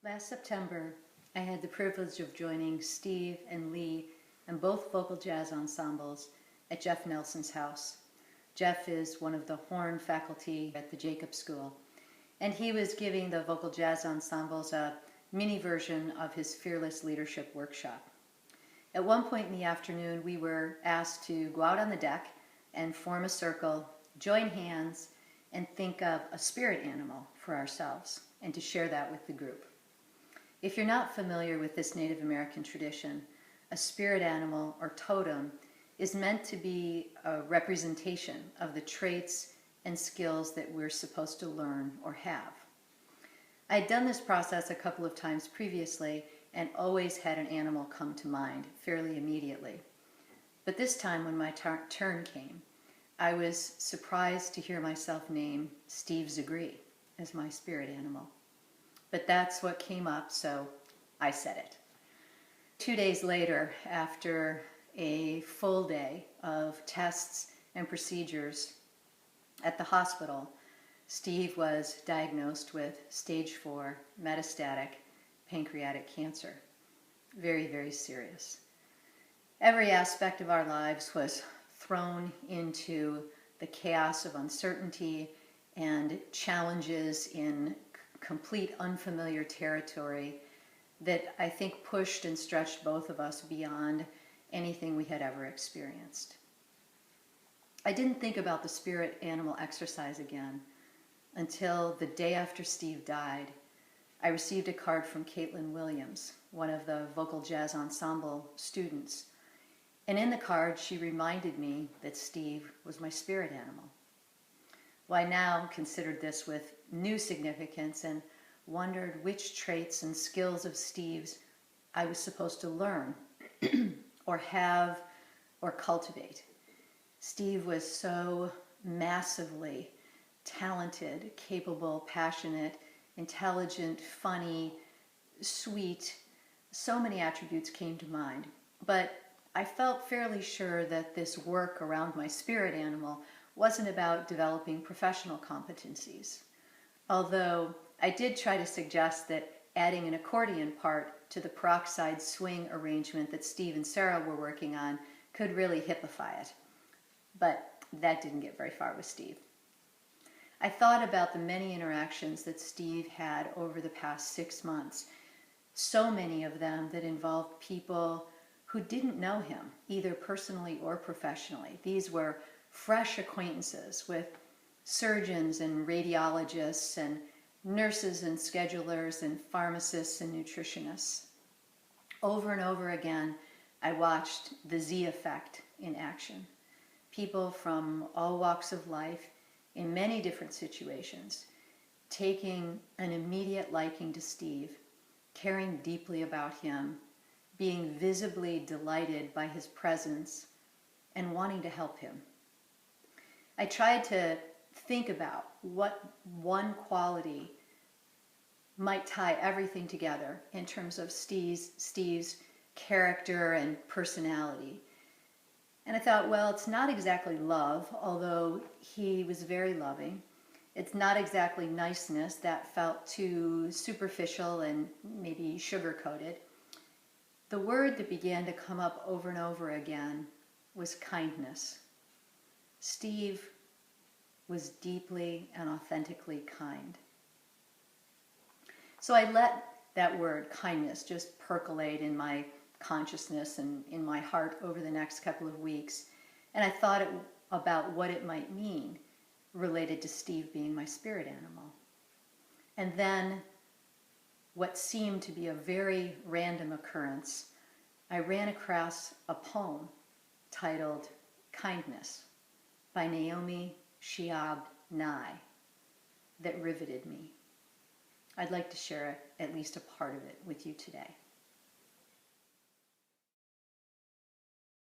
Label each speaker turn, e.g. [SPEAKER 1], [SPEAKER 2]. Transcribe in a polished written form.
[SPEAKER 1] Last September, I had the privilege of joining Steve and Lee and both vocal jazz ensembles at Jeff Nelson's house. Jeff is one of the horn faculty at the Jacob School, and he was giving the vocal jazz ensembles a mini version of his Fearless Leadership workshop. At one point in the afternoon, we were asked to go out on the deck and form a circle, join hands, and think of a spirit animal for ourselves, and to share that with the group. If you're not familiar with this Native American tradition, a spirit animal or totem is meant to be a representation of the traits and skills that we're supposed to learn or have. I had done this process a couple of times previously and always had an animal come to mind fairly immediately. But this time when my turn came, I was surprised to hear myself name Steve Zegree as my spirit animal. But that's what came up, so I said it. 2 days later, after a full day of tests and procedures at the hospital, Steve was diagnosed with stage 4 metastatic pancreatic cancer. Very, very serious. Every aspect of our lives was thrown into the chaos of uncertainty and challenges in complete unfamiliar territory that I think pushed and stretched both of us beyond anything we had ever experienced. I didn't think about the spirit animal exercise again until the day after Steve died. I received a card from Caitlin Williams, one of the vocal jazz ensemble students. And in the card, she reminded me that Steve was my spirit animal. Well, I now considered this with new significance and wondered which traits and skills of Steve's I was supposed to learn or have or cultivate. Steve was so massively talented, capable, passionate, intelligent, funny, sweet. So many attributes came to mind. But I felt fairly sure that this work around my spirit animal wasn't about developing professional competencies. Although I did try to suggest that adding an accordion part to the peroxide swing arrangement that Steve and Sarah were working on could really hippify it. But that didn't get very far with Steve. I thought about the many interactions that Steve had over the past 6 months, so many of them that involved people who didn't know him, either personally or professionally. These were fresh acquaintances with surgeons and radiologists and nurses and schedulers and pharmacists and nutritionists. Over and over again, I watched the Z effect in action. People from all walks of life in many different situations, taking an immediate liking to Steve, caring deeply about him, being visibly delighted by his presence, and wanting to help him. I tried to think about what one quality might tie everything together in terms of Steve's character and personality. And I thought, well, it's not exactly love, although he was very loving. It's not exactly niceness, that felt too superficial and maybe sugar-coated. The word that began to come up over and over again was kindness. Steve was deeply and authentically kind. So I let that word, kindness, just percolate in my consciousness and in my heart over the next couple of weeks. And I thought about what it might mean related to Steve being my spirit animal. And then what seemed to be a very random occurrence, I ran across a poem titled Kindness by Naomi Shihab Nye that riveted me. I'd like to share at least a part of it with you today.